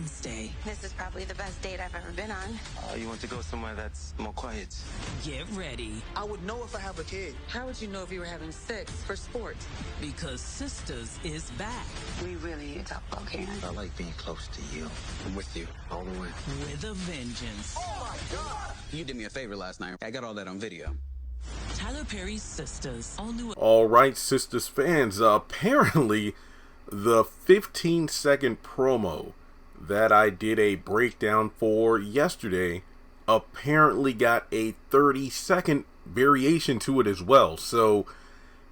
Wednesday. This is probably the best date I've ever been on. You want to go somewhere that's more quiet? Get ready. I would know if I have a kid. How would you know if you were having sex for sport? Because Sistas is back. We really need to talk about Karen. I like being close to you. I'm with you all the way. With a vengeance. Oh my God! You did me a favor last night. I got all that on video. Tyler Perry's Sistas. All new. All right, Sistas fans. Apparently, the 15-second promo that I did a breakdown for yesterday apparently got a 30-second variation to it as well. So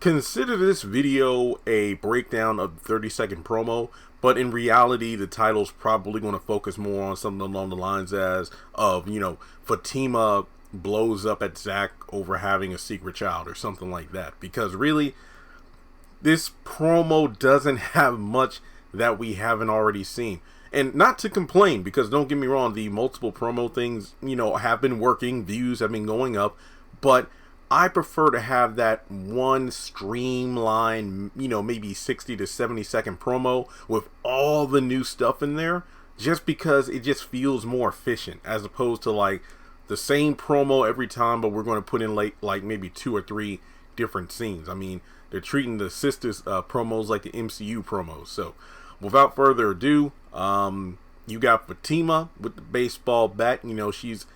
consider this video a breakdown of the 30-second promo, but in reality the title's probably going to focus more on something along the lines of Fatima blows up at Zach over having a secret child or something like that, because really this promo doesn't have much that we haven't already seen. And not to complain, because don't get me wrong, the multiple promo things, have been working, views have been going up, but I prefer to have that one streamlined, maybe 60 to 70 second promo with all the new stuff in there, just because it just feels more efficient, as opposed to like the same promo every time, but we're going to put in like maybe 2 or 3 different scenes. I mean, they're treating the Sistas promos like the MCU promos. So without further ado, you got Fatima with the baseball bat. She's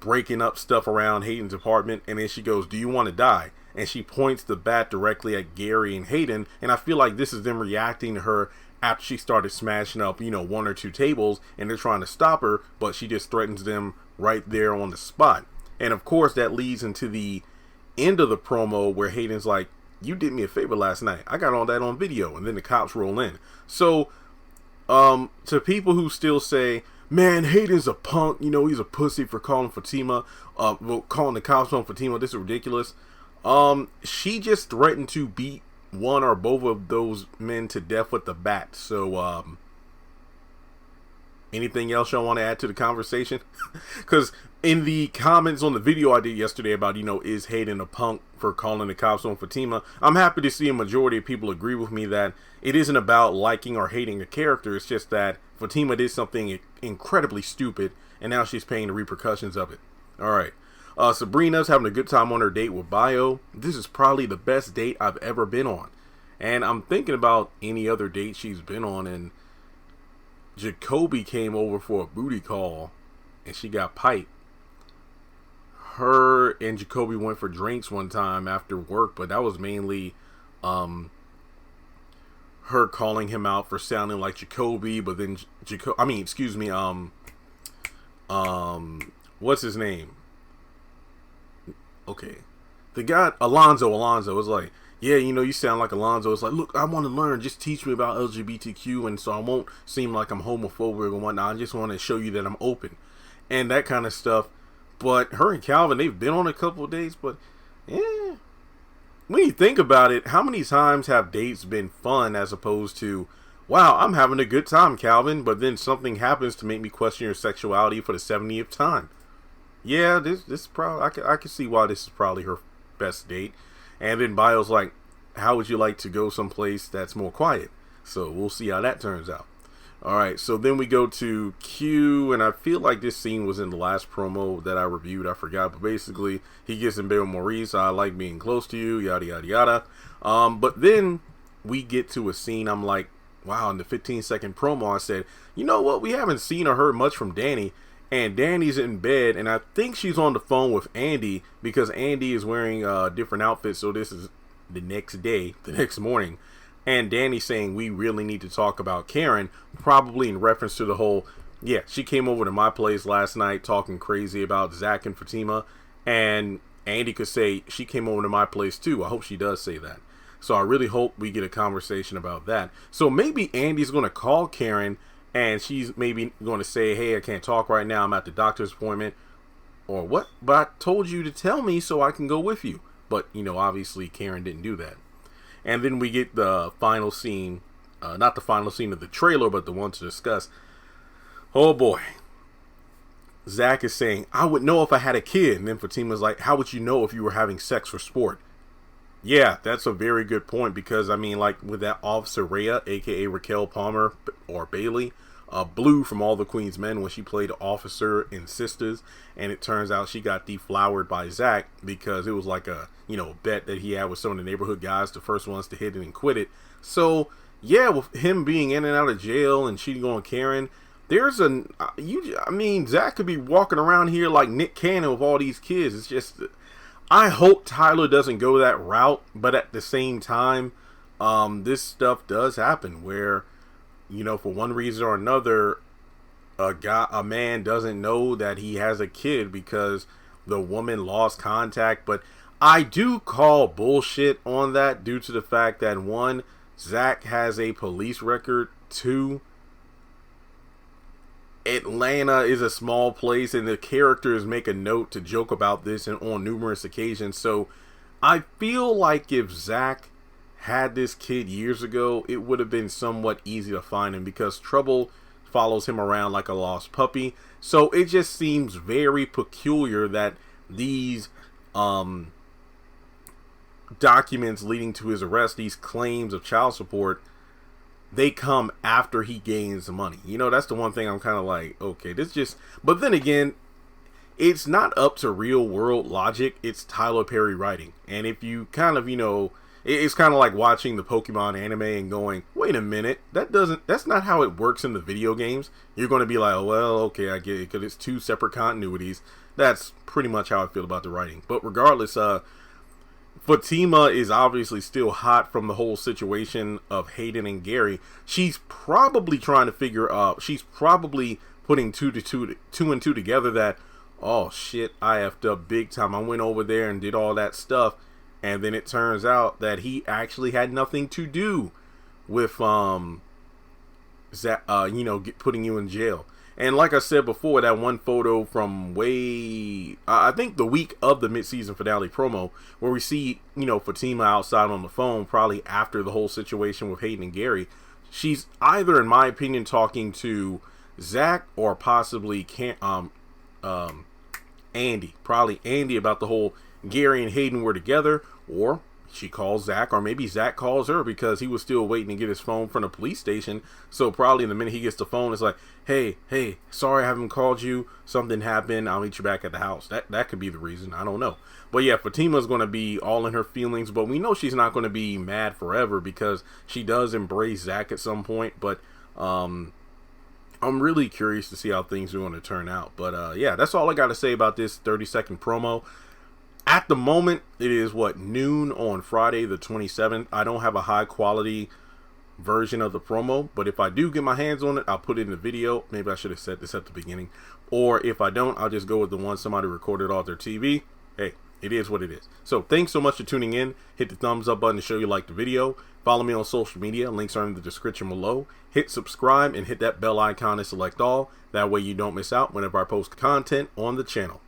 breaking up stuff around Hayden's apartment, and then she goes, "Do you want to die?" And she points the bat directly at Gary and Hayden, and I feel like this is them reacting to her after she started smashing up 1 or 2 tables, and they're trying to stop her, but she just threatens them right there on the spot. And of course that leads into the end of the promo where Hayden's like, "You did me a favor last night. I got all that on video." And then the cops roll in. So to people who still say, "Man, Hayden's a punk, he's a pussy for calling Fatima, calling the cops on Fatima, this is ridiculous." She just threatened to beat one or both of those men to death with the bat. So anything else y'all want to add to the conversation? Because in the comments on the video I did yesterday about, is Hayden a punk for calling the cops on Fatima, I'm happy to see a majority of people agree with me that it isn't about liking or hating a character. It's just that Fatima did something incredibly stupid, and now she's paying the repercussions of it. All right. Sabrina's having a good time on her date with Bio. This is probably the best date I've ever been on. And I'm thinking about any other date she's been on, and Jacoby came over for a booty call, and she got piped. Her and Jacoby went for drinks one time after work, but that was mainly her calling him out for sounding like Jacoby, but then what's his name? Okay. The guy, Alonzo was like, "Yeah, you sound like Alonzo." It's like, "Look, I want to learn. Just teach me about LGBTQ, and so I won't seem like I'm homophobic and whatnot. I just want to show you that I'm open." And that kind of stuff. But her and Calvin, they've been on a couple of dates, but when you think about it, how many times have dates been fun as opposed to, "Wow, I'm having a good time, Calvin," but then something happens to make me question your sexuality for the 70th time? Yeah, this probably, I can see why this is probably her best date. And then Bio's like, "How would you like to go someplace that's more quiet?" So we'll see how that turns out. All right, so then we go to Q, and I feel like this scene was in the last promo that I reviewed. I forgot, but basically he gets in bed with Maurice. "I like being close to you," yada yada yada. But then we get to a scene. I'm like, wow, in the 15-second promo I said, "You know what, we haven't seen or heard much from Danny." And Danny's in bed, and I think she's on the phone with Andy, because Andy is wearing different outfits. So this is the next day, the next morning. And Danny's saying, "We really need to talk about Karen," probably in reference to the whole, "Yeah, she came over to my place last night talking crazy about Zach and Fatima." And Andy could say, "She came over to my place too." I hope she does say that. So I really hope we get a conversation about that. So maybe Andy's going to call Karen, and she's maybe going to say, "Hey, I can't talk right now. I'm at the doctor's appointment." Or what? "But I told you to tell me so I can go with you." But, obviously Karen didn't do that. And then we get the final scene, not the final scene of the trailer, but the one to discuss. Oh boy. Zach is saying, "I would know if I had a kid." And then Fatima's like, "How would you know if you were having sex for sport?" Yeah, that's a very good point, because, I mean, like, with that Officer Rhea, a.k.a. Raquel Palmer or Bailey, Blue from All the Queen's Men when she played Officer in Sistas, and it turns out she got deflowered by Zach because it was like a bet that he had with some of the neighborhood guys, the first ones to hit it and quit it. So yeah, with him being in and out of jail and cheating on Karen, there's Zach could be walking around here like Nick Cannon with all these kids. It's just, I hope Tyler doesn't go that route, but at the same time, this stuff does happen where, for one reason or another, a man doesn't know that he has a kid because the woman lost contact. But I do call bullshit on that due to the fact that, one, Zach has a police record. Two, Atlanta is a small place, and the characters make a note to joke about this and on numerous occasions. So I feel like if Zach had this kid years ago, it would have been somewhat easy to find him because trouble follows him around like a lost puppy. So it just seems very peculiar that these documents leading to his arrest, these claims of child support, they come after he gains the money. That's the one thing I'm kind of like, okay, but then again, it's not up to real world logic. It's Tyler Perry writing. And if you kind of, it's kind of like watching the Pokemon anime and going, wait a minute, that's not how it works in the video games. You're going to be like, oh, well, okay, I get it, because it's two separate continuities. That's pretty much how I feel about the writing. But regardless, Fatima is obviously still hot from the whole situation of Hayden and Gary. She's probably trying to figure out, she's probably putting two and two together that, oh shit, I effed up big time. I went over there and did all that stuff, and then it turns out that he actually had nothing to do with putting you in jail. And like I said before, that one photo from I think the week of the mid-season finale promo, where we see, Fatima outside on the phone, probably after the whole situation with Hayden and Gary. She's either, in my opinion, talking to Zach or possibly Andy. Probably Andy about the whole Gary and Hayden were together, or she calls Zach, or maybe Zach calls her because he was still waiting to get his phone from the police station. So probably the minute he gets the phone, it's like, hey, sorry I haven't called you. Something happened. I'll meet you back at the house. That could be the reason. I don't know. But yeah, Fatima's going to be all in her feelings, but we know she's not going to be mad forever because she does embrace Zach at some point. But I'm really curious to see how things are going to turn out. But yeah, that's all I got to say about this 30-second promo. At the moment, it is noon on Friday the 27th. I don't have a high quality version of the promo, but if I do get my hands on it, I'll put it in the video. Maybe I should have said this at the beginning. Or if I don't, I'll just go with the one somebody recorded off their TV. Hey, it is what it is. So thanks so much for tuning in. Hit the thumbs up button to show you like the video. Follow me on social media. Links are in the description below. Hit subscribe and hit that bell icon to select all. That way you don't miss out whenever I post content on the channel.